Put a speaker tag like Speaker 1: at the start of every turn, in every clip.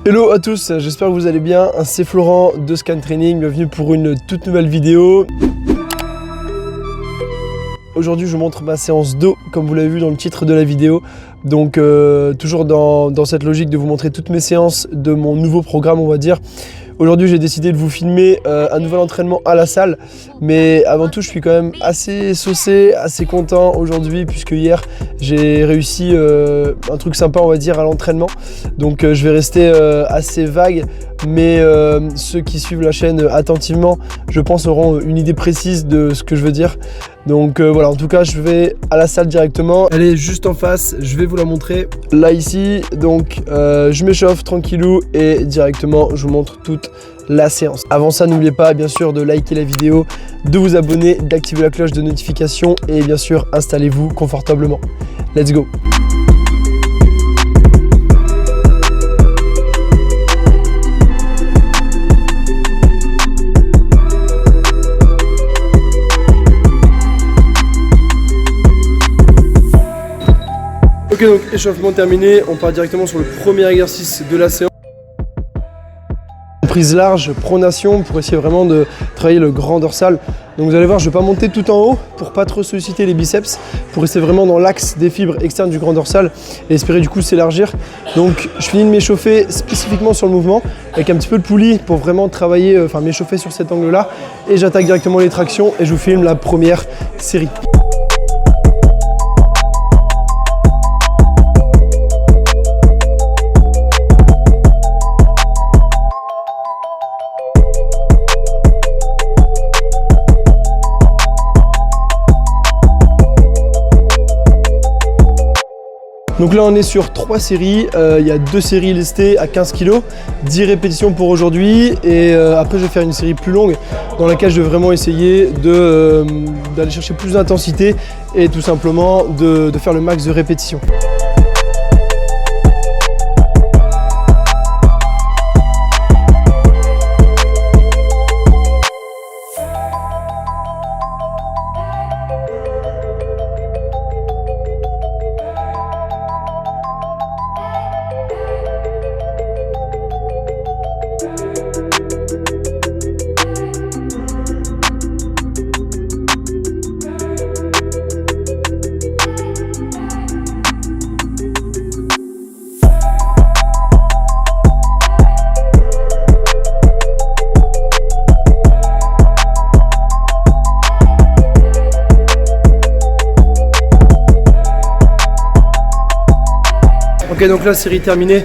Speaker 1: Hello à tous, j'espère que vous allez bien. C'est Florent de Scan Training, bienvenue pour une toute nouvelle vidéo. Aujourd'hui je vous montre ma séance dos comme vous l'avez vu dans le titre de la vidéo. Donc toujours dans cette logique de vous montrer toutes mes séances de mon nouveau programme on va dire. Aujourd'hui j'ai décidé de vous filmer un nouvel entraînement à la salle. Mais avant tout je suis quand même assez saucé, assez content aujourd'hui puisque hier j'ai réussi un truc sympa on va dire à l'entraînement. Donc je vais rester assez vague. Mais ceux qui suivent la chaîne attentivement, je pense auront une idée précise de ce que je veux dire. Donc voilà, en tout cas, je vais à la salle directement. Elle est juste en face, je vais vous la montrer. Là, ici, donc je m'échauffe tranquillou et directement, je vous montre toute la séance. Avant ça, n'oubliez pas, bien sûr, de liker la vidéo, de vous abonner, d'activer la cloche de notification et bien sûr, installez-vous confortablement. Let's go! Ok, donc échauffement terminé, on part directement sur le premier exercice de la séance. Prise large, pronation pour essayer vraiment de travailler le grand dorsal. Donc vous allez voir, je ne vais pas monter tout en haut pour pas trop solliciter les biceps, pour rester vraiment dans l'axe des fibres externes du grand dorsal et espérer du coup s'élargir. Donc je finis de m'échauffer spécifiquement sur le mouvement avec un petit peu de poulie pour vraiment travailler, enfin m'échauffer sur cet angle là et j'attaque directement les tractions et je vous filme la première série. Donc là on est sur 3 séries, il y a 2 séries lestées à 15 kg, 10 répétitions pour aujourd'hui et après je vais faire une série plus longue dans laquelle je vais vraiment essayer d'aller chercher plus d'intensité et tout simplement de faire le max de répétitions. Ok, donc là série terminée.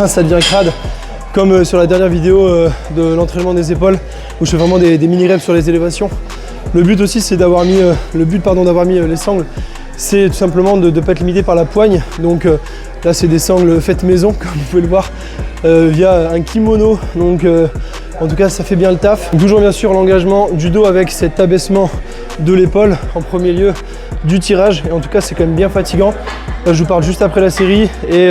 Speaker 1: Ça devient crade comme sur la dernière vidéo de l'entraînement des épaules où je fais vraiment des mini reps sur les élévations. Le but aussi c'est d'avoir mis les sangles, c'est tout simplement de ne pas être limité par la poigne. Donc là c'est des sangles faites maison comme vous pouvez le voir via un kimono. Donc en tout cas ça fait bien le taf. Toujours bien sûr l'engagement du dos avec cet abaissement de l'épaule en premier lieu, du tirage et en tout cas c'est quand même bien fatigant. Là je vous parle juste après la série et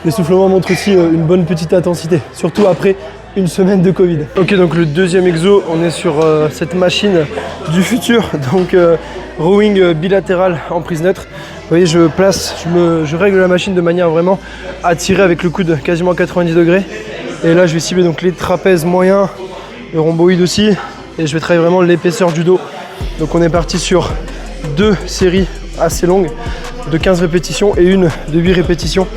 Speaker 1: l'essoufflement montre aussi une bonne petite intensité, surtout après une semaine de Covid. Ok, donc le deuxième exo, on est sur cette machine du futur, donc rowing bilatéral en prise neutre. Vous voyez, je règle la machine de manière vraiment à tirer avec le coude quasiment 90 degrés. Et là je vais cibler donc les trapèzes moyens, le rhomboïde aussi, et je vais travailler vraiment l'épaisseur du dos. Donc on est parti sur 2 séries assez longues de 15 répétitions et une de 8 répétitions.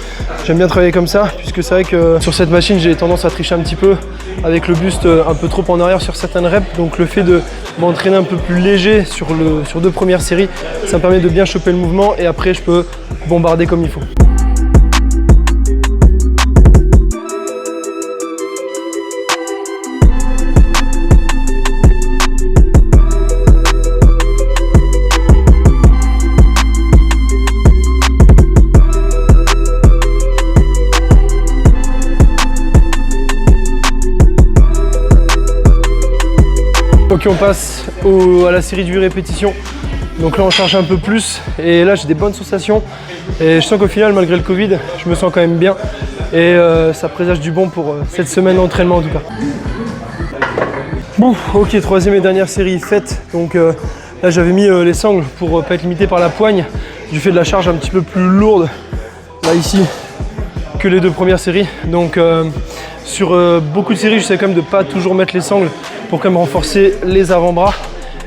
Speaker 1: J'aime bien travailler comme ça puisque c'est vrai que sur cette machine j'ai tendance à tricher un petit peu avec le buste un peu trop en arrière sur certaines reps. Donc le fait de m'entraîner un peu plus léger sur 2 premières séries, ça me permet de bien choper le mouvement et après je peux bombarder comme il faut. Ok, on passe à la série de 8 répétitions. Donc là on charge un peu plus et là j'ai des bonnes sensations et je sens qu'au final malgré le Covid je me sens quand même bien et ça présage du bon pour cette semaine d'entraînement en tout cas. Bon, ok, troisième et dernière série faite. Donc là j'avais mis les sangles pour pas être limité par la poigne du fait de la charge un petit peu plus lourde là ici que les 2 premières séries. Donc sur beaucoup de séries, j'essaie quand même de pas toujours mettre les sangles pour quand même renforcer les avant-bras.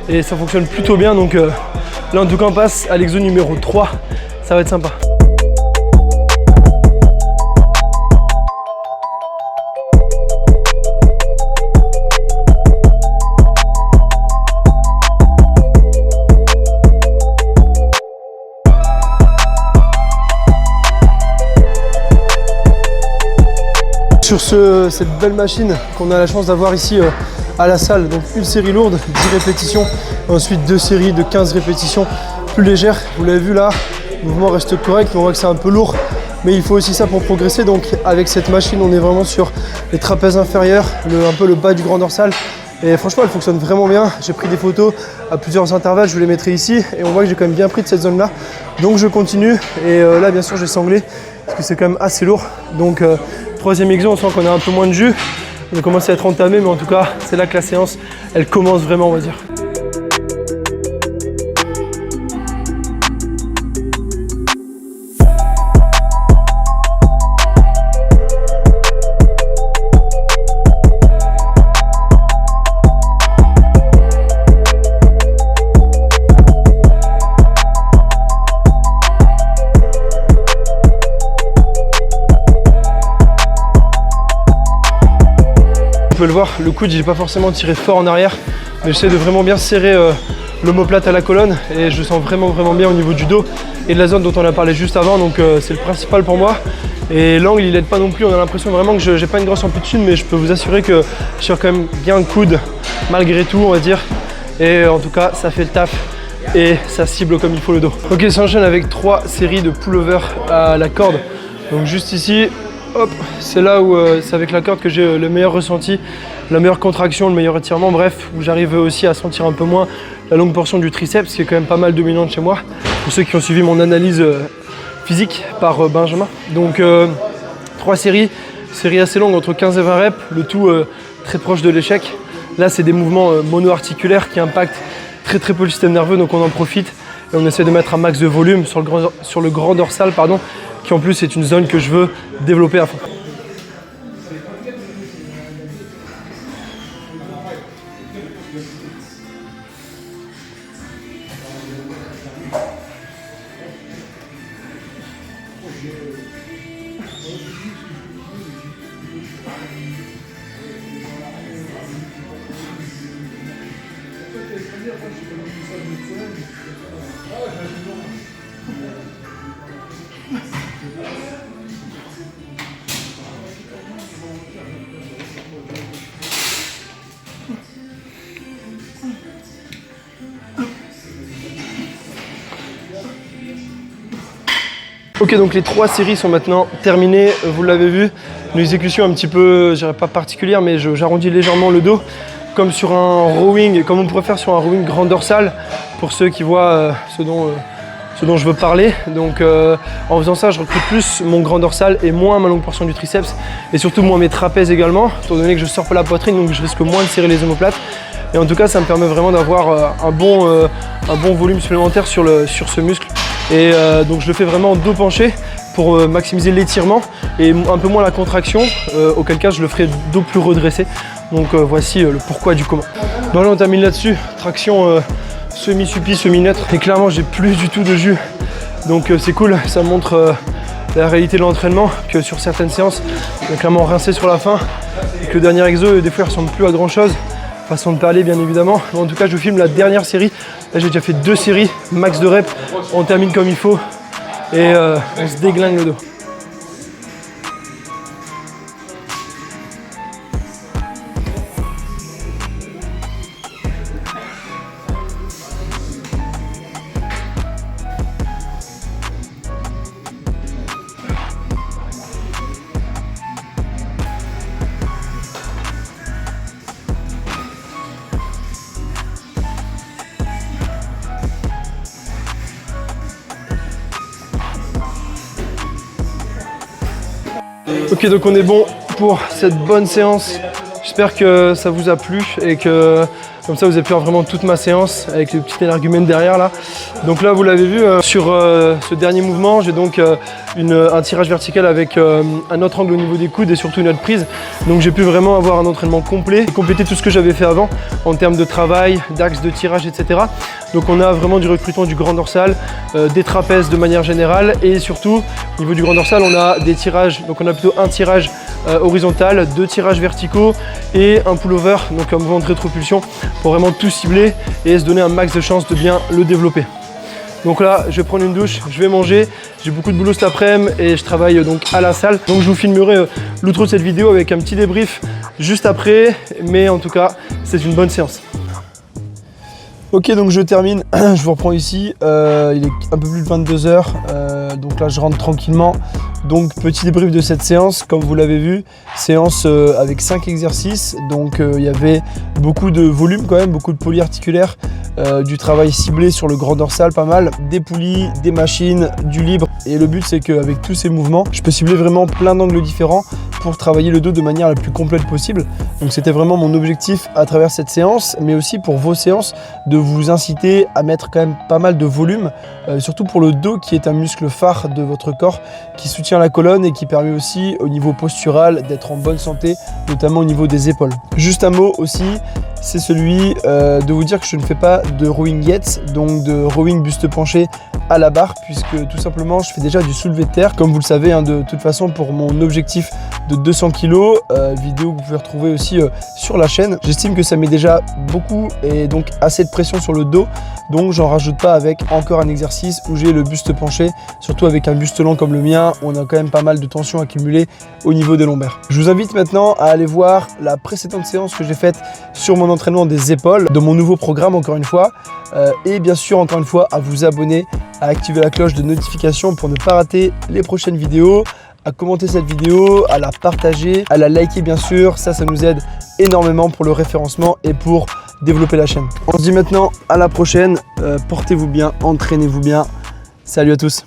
Speaker 1: Et ça fonctionne plutôt bien. Donc là en tout cas on passe à l'exo numéro 3. Ça va être sympa. Sur cette belle machine qu'on a la chance d'avoir ici à la salle, donc une série lourde, 10 répétitions, ensuite 2 séries de 15 répétitions plus légères. Vous l'avez vu là, le mouvement reste correct, on voit que c'est un peu lourd, mais il faut aussi ça pour progresser. Donc avec cette machine, on est vraiment sur les trapèzes inférieurs, un peu le bas du grand dorsal. Et franchement, elle fonctionne vraiment bien. J'ai pris des photos à plusieurs intervalles, je vous les mettrai ici. Et on voit que j'ai quand même bien pris de cette zone-là. Donc je continue. Et là, bien sûr, j'ai sanglé parce que c'est quand même assez lourd. Donc 3e exo, on sent qu'on a un peu moins de jus. On commence à être entamé, mais en tout cas, c'est là que la séance, elle commence vraiment, on va dire. Vous pouvez le voir, le coude, j'ai pas forcément tiré fort en arrière, mais j'essaie de vraiment bien serrer l'omoplate à la colonne et je sens vraiment bien au niveau du dos et de la zone dont on a parlé juste avant, donc c'est le principal pour moi. Et l'angle il aide pas non plus, on a l'impression vraiment que j'ai pas une grosse amplitude, mais je peux vous assurer que je tire quand même bien le coude malgré tout, on va dire. Et en tout cas ça fait le taf et ça cible comme il faut le dos. Ok, ça enchaîne avec 3 séries de pull-over à la corde. Donc juste ici, hop, c'est là où c'est avec la corde que j'ai le meilleur ressenti, la meilleure contraction, le meilleur étirement, bref, où j'arrive aussi à sentir un peu moins la longue portion du triceps, qui est quand même pas mal dominante chez moi, pour ceux qui ont suivi mon analyse physique par Benjamin. Donc 3 séries assez longues, entre 15 et 20 reps, le tout très proche de l'échec. Là, c'est des mouvements mono-articulaires qui impactent très peu le système nerveux, donc on en profite et on essaie de mettre un max de volume sur le grand dorsal, pardon, qui en plus est une zone que je veux développer à fond. Ok, donc les 3 séries sont maintenant terminées, vous l'avez vu, une exécution un petit peu, je dirais pas particulière, mais j'arrondis légèrement le dos, comme sur un rowing, comme on pourrait faire sur un rowing grand dorsal, pour ceux qui voient ce dont je veux parler. Donc en faisant ça, je recrute plus mon grand dorsal et moins ma longue portion du triceps, et surtout moins mes trapèzes également, étant donné que je sors pas la poitrine, donc je risque moins de serrer les omoplates. Et en tout cas, ça me permet vraiment d'avoir un bon volume supplémentaire sur ce muscle. Et donc je le fais vraiment dos penché pour maximiser l'étirement et un peu moins la contraction, auquel cas je le ferai dos plus redressé. Donc voici le pourquoi du comment. Bon là on termine là-dessus, traction semi-suppi, semi-neutre. Et clairement j'ai plus du tout de jus. Donc c'est cool, ça montre la réalité de l'entraînement, que sur certaines séances, on est clairement rincé sur la fin. Et que le dernier exo, des fois il ressemble plus à grand chose. Façon de parler bien évidemment. Mais en tout cas je filme la dernière série. Là j'ai déjà fait 2 séries, max de reps. On termine comme il faut et on se déglingue le dos. Ok, donc on est bon pour cette bonne séance. J'espère que ça vous a plu et que Comme ça vous allez pu voir vraiment toute ma séance avec le petit énergumène derrière là. Donc là vous l'avez vu sur ce dernier mouvement, j'ai donc un tirage vertical avec un autre angle au niveau des coudes et surtout une autre prise. Donc j'ai pu vraiment avoir un entraînement complet et compléter tout ce que j'avais fait avant en termes de travail, d'axe de tirage, etc. Donc on a vraiment du recrutement du grand dorsal, des trapèzes de manière générale et surtout au niveau du grand dorsal on a des tirages, donc on a plutôt un tirage horizontal, 2 tirages verticaux et un pullover, donc un mouvement de rétropulsion pour vraiment tout cibler et se donner un max de chance de bien le développer. Donc là, je vais prendre une douche, je vais manger, j'ai beaucoup de boulot cet après-midi et je travaille donc à la salle. Donc je vous filmerai l'outro de cette vidéo avec un petit débrief juste après, mais en tout cas, c'est une bonne séance. Ok, donc je termine, je vous reprends ici, il est un peu plus de 22 h, donc là je rentre tranquillement. Donc petit débrief de cette séance, comme vous l'avez vu, séance avec 5 exercices, donc il y avait beaucoup de volume quand même, beaucoup de polyarticulaires, du travail ciblé sur le grand dorsal, pas mal, des poulies, des machines, du libre. Et le but c'est qu'avec tous ces mouvements, je peux cibler vraiment plein d'angles différents pour travailler le dos de manière la plus complète possible. Donc c'était vraiment mon objectif à travers cette séance, mais aussi pour vos séances, de vous inciter à mettre quand même pas mal de volume, surtout pour le dos qui est un muscle phare de votre corps, qui soutient la colonne et qui permet aussi au niveau postural d'être en bonne santé, notamment au niveau des épaules. Juste un mot aussi, c'est celui de vous dire que je ne fais pas de rowing yet, donc de rowing buste penché à la barre, puisque tout simplement je fais déjà du soulevé de terre, comme vous le savez, hein, de toute façon pour mon objectif de 200 kg, vidéo que vous pouvez retrouver aussi sur la chaîne. J'estime que ça met déjà beaucoup et donc assez de pression sur le dos, donc j'en rajoute pas avec encore un exercice où j'ai le buste penché, surtout avec un buste lent comme le mien, où on a quand même pas mal de tension accumulée au niveau des lombaires. Je vous invite maintenant à aller voir la précédente séance que j'ai faite sur mon entraînement des épaules, de mon nouveau programme encore une fois, et bien sûr encore une fois à vous abonner, à activer la cloche de notification pour ne pas rater les prochaines vidéos, à commenter cette vidéo, à la partager, à la liker bien sûr, ça nous aide énormément pour le référencement et pour développer la chaîne. On se dit maintenant à la prochaine, portez-vous bien, entraînez-vous bien, salut à tous.